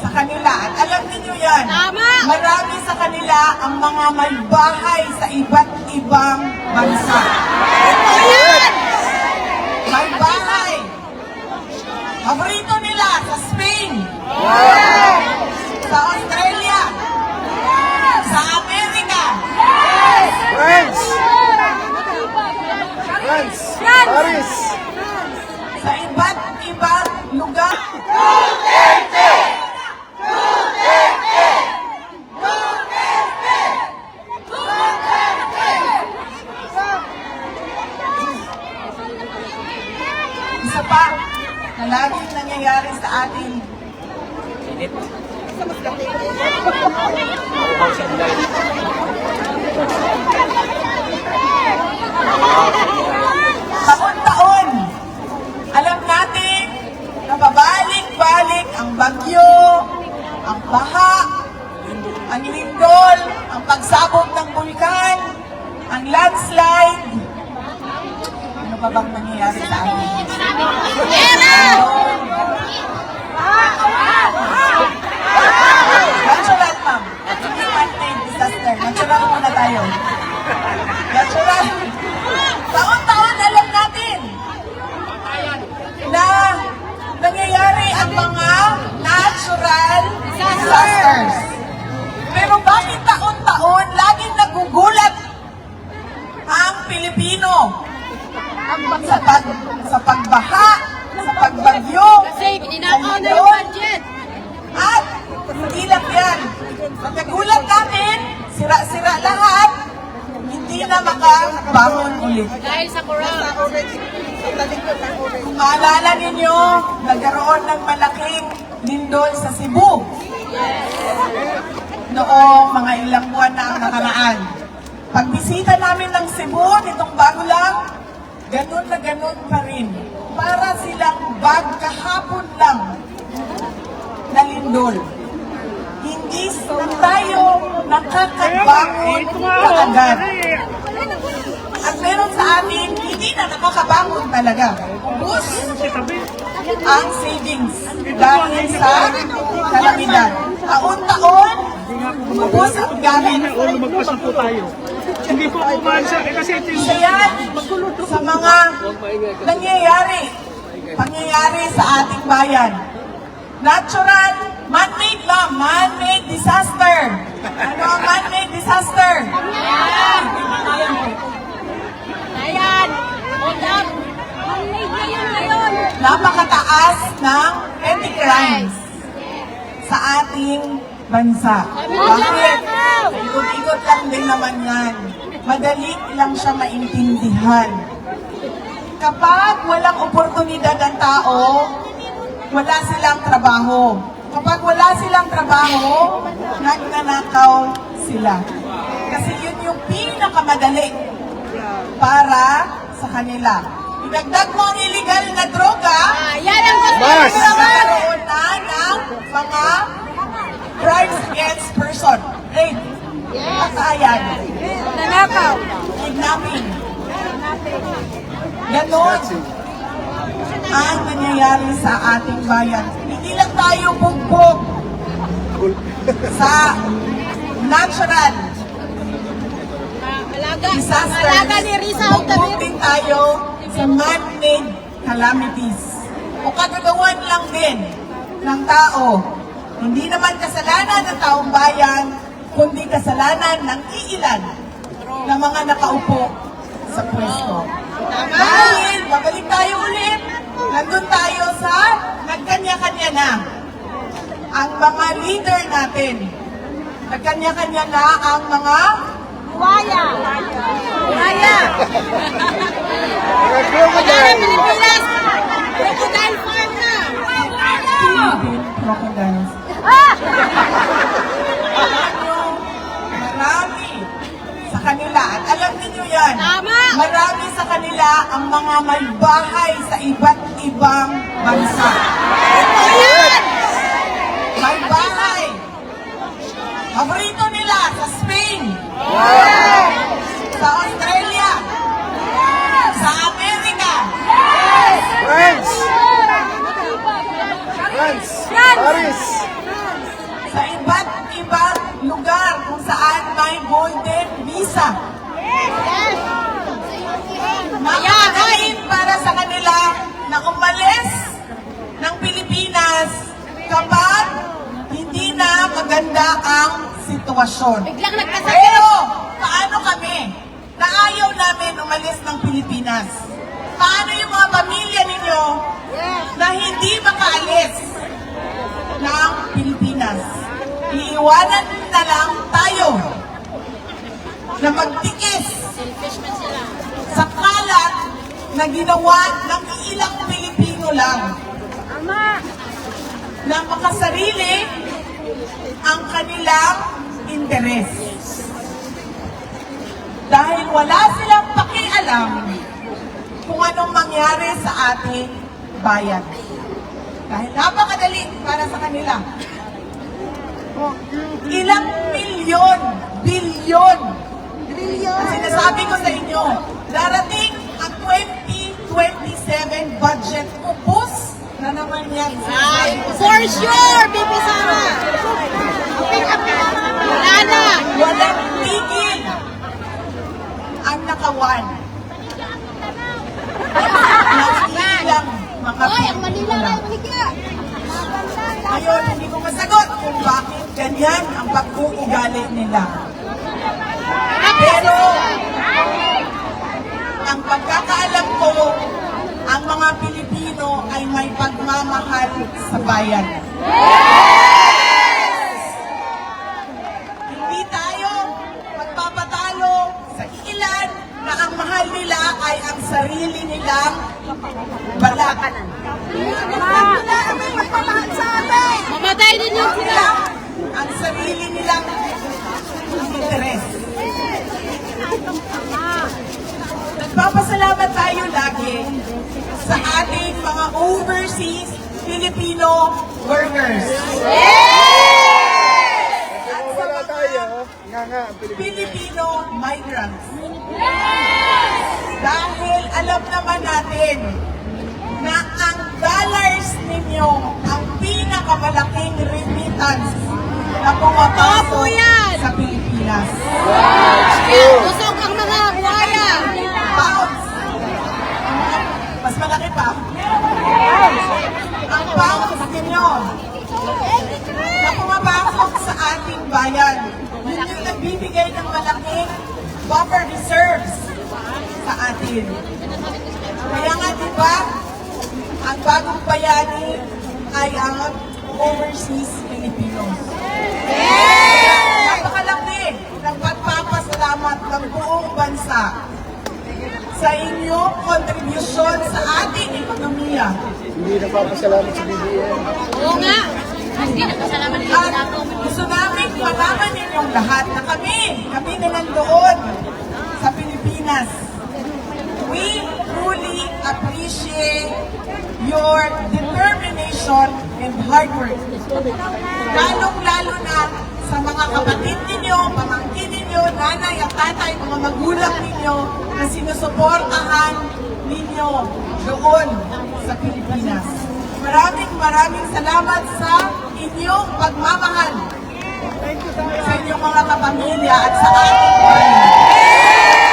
sa kanila. At alam niyo yan, Tama! marami sa kanila ang mga may bahay sa iba't ibang bansa. Ayan! May bahay. Paborito nila sa Spain, sa Australia, sa Amerika, France! France! Paris! sa iba't ibang lugar. Isa pa na laging nangyayari sa atin, taon-taon, alam natin na pabalik-balik ang bagyo, ang baha, ang lindol, ang pagsabog ng bulkan, ang landslide. Ano pa bang nangyayari sa atin? Natural, ma'am. Hindi man-made disaster. Natural muna tayo. Natural. Taon-taon alam natin na nangyayari ang mga natural disasters. Pero bakit taon-taon laging nagugulat ang Pilipino sa pagbaha, sa pagbagyo, Kasi sa ninakaw na yung lindol, budget. at hindi lang yan. Pagkagulat natin, sira-sira lahat, hindi na makabangon ulit. Dahil sa corrupt. Kung maalala ninyo, nagkaroon ng malaking lindol sa Cebu. Noong mga ilang buwan na ang nakaraan. Pagbisita namin ng Cebu, nitong bago lang, ganun na ganun pa rin. Para silang bag kahapon lang na lindol. Hindi tayo nakakabangon kaagad. At meron sa atin, hindi na nakakabangon talaga. Ubus ang savings dahil sa kalamidad. Taon-taon, ubus ang gamit. Magpasa po tayo. Hindi po umansa kasi ito yung... Kaya sa mga pangyayari sa ating bayan. Natural, man-made ba? Man-made disaster. Ano ang man-made disaster? Ayan! Hold up! Manmade na yun ngayon! Napakataas ng petty crimes sa ating bansa. Bakit? Ikot-ikot lang din naman yan. Madali lang siya maintindihan. Kapag walang oportunidad ang tao, wala silang trabaho. Kapag wala silang trabaho, nagnanakaw sila. Kasi yun yung pinakamadali para sa kanila. Idagdag mo ang illegal na droga, Yan ang gusto Mas! ko naman! magkaroon na ng mga crimes against person. Rape, patayan, Nanakaw! kidnapping. Ganon ang nangyayari sa ating bayan. Hindi lang tayo bugbog sa natural disasters. Alaga ni Risa Bugbog Altamir. din tayo sa man-made calamities. O kagagawan lang din ng tao. Hindi naman kasalanan ng taong bayan, kundi kasalanan ng iilan na mga nakaupo sa pwesto. Dahil, babalik tayo ulit, nandun tayo sa nagkanya-kanya na. Ang mga leader natin, nagkanya-kanya na ang mga Buhaya! Buhaya! Wala na Pilipinas! Crocodile farm na! Philippine crocodiles. Ah! Marami sa kanila, at alam niyo yan, Tama! marami sa kanila ang mga may bahay sa iba't ibang bansa. Ayan! May bahay. Paborito nila sa Spain, sa Australia, sa Amerika, France! France! Paris! Sa iba't ibang lugar kung saan may golden visa. Napakadaling para sa kanila na umalis ng Pilipinas kapag hindi na maganda ang sitwasyon. Biglang nagkasakit. Pero paano kami na ayaw namin umalis ng Pilipinas? Paano yung mga pamilya ninyo na hindi makaalis ng Pilipinas? Iiwanan na lang tayo na magtiis sa kalat na ginawa ng ilang Pilipino lang na makasarili ang kanilang interes. Dahil wala silang pakialam kung anong mangyari sa ating bayan. Dahil napakadali para sa kanila. Ilang milyon, bilyon, ang sinasabi ko sa inyo, darating ang 2027 budget, ubos na naman yan. Ay, for sure, Bibi Sara. Wala na. Walang tigil ang nakawan. Naiilang mga Hoy, ang Manila Pilipino. na maligya. Ngayon, hindi ko masagot kung bakit ganyan ang pag-uugali nila. Pero, ang pagkakaalam ko, ang mga Pilipino ay may pagmamahal sa bayan. Hindi tayo magpapatalo sa ilan na ang mahal nila ay ang sarili nilang balat. Mamatay din yun sila. Ang sarili nilang interes. Nagpapasalamat tayo lagi sa ating mga overseas Filipino workers. At sa Wala mga tayo, nga, Pilipinas. Filipino migrants. Dahil alam naman natin na ang dollars ninyo ang pinakamalaking remittance na pumapasok Opo yan! sa Pilipinas. Busog ang mga buhaya. Pounds. Mas malaki pa. Ang pounds ninyo na pumapasok sa ating bayan. Yun yung nagbibigay ng malaking buffer reserves sa atin. Kaya nga diba, ang bagong bayani ay ang overseas Filipinos. Napakalaki ng pagpapasalamat ng buong bansa sa inyong kontribusyon sa ating ekonomiya. Hindi napapasalamat sa BBM. Oo nga. Hindi na kasalaman ng At gusto namin malaman ninyong lahat na kami na nandoon sa Pilipinas, we truly appreciate your determination and hard work. Lalong-lalo na sa mga kapatid ninyo, pamangkin ninyo, nanay at tatay, mga magulang ninyo na sinusuportahan ninyo doon sa Pilipinas. Maraming salamat sa inyong pagmamahal sa inyong mga kapamilya at sa ating bayan.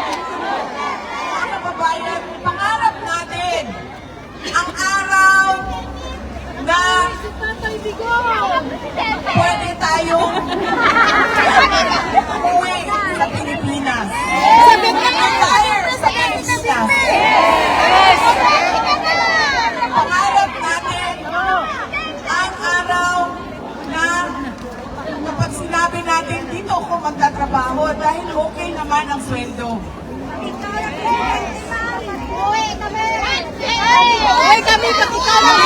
Mga kababayan, pangarap natin ang araw na pwede tayong umuwi sa Pilipinas. Retire sa Pilipinas. Pangarap natin ang araw na kapag sinabi natin dito ako magtatrabaho dahil okay naman ang sweldo. Uy, kami pakikala.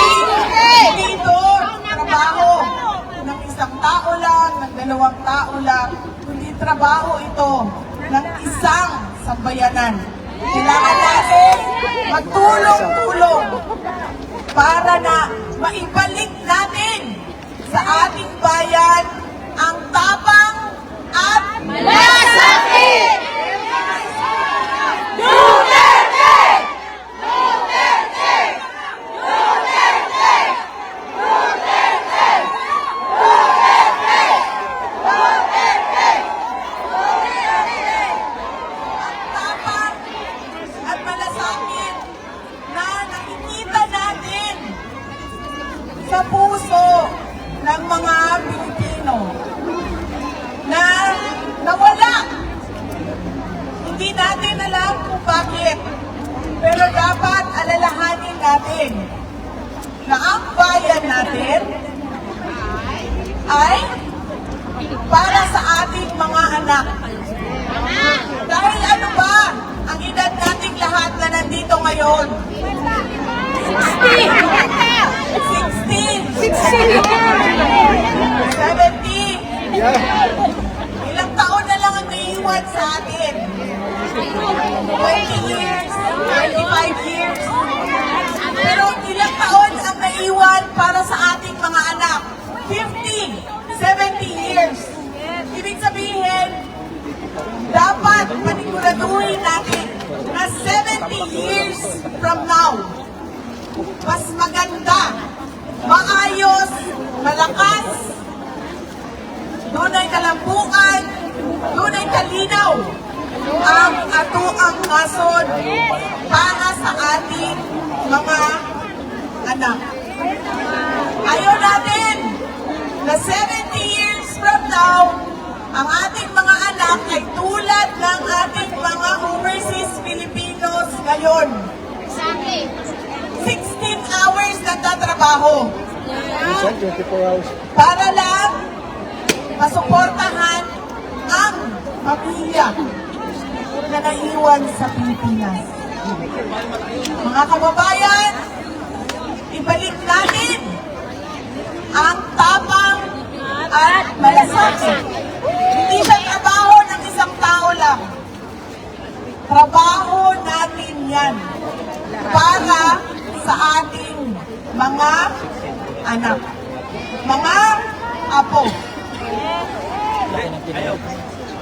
Dito, trabaho ng isang tao lang, ng dalawang tao lang, kundi trabaho ito ng isang sambayanan. Kailangan natin magtulong-tulong para na maibalik natin sa ating bayan ang tapang at Malasakit! Duterte! Duterte! Duterte! Duterte! Duterte! Duterte! tapang at malasakit na nakikita natin sa puso ng mga Pilipino na nawala. Hindi natin alam kung bakit, pero dapat alalahanin natin na ang bayan natin ay para sa ating mga anak. Dahil ano ba ang edad nating lahat na nandito ngayon? 16, 17, ilang taon na lang ang naiiwan sa atin? 20 years, 25 years. Pero ilang taon ang naiiwan para sa ating mga anak? 50, 70 years. Ibig sabihin, dapat paniguraduhin natin na 70 years from now, mas maganda, maayos, malakas, doon ay kalambuan, doon ay kalinaw ang atuang nasod para sa ating mga anak. Ayaw natin na 70 years from now, ang ating mga anak ay tulad ng ating mga overseas Filipinos ngayon. 16 hours nagtatrabaho para lang masuportahan ang pamilya na naiwan sa Pilipinas. Mga kababayan, ibalik natin ang tapang at malasakit. Hindi siya trabaho ng isang tao lang. Trabaho natin yan para sa ating mga anak, mga apo.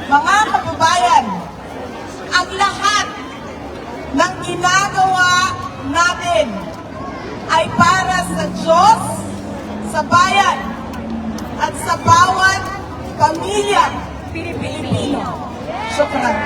Mga kababayan, ang lahat ng ginagawa natin ay para sa Diyos, sa bayan, at sa bawat pamilya Pilipino. Syukran.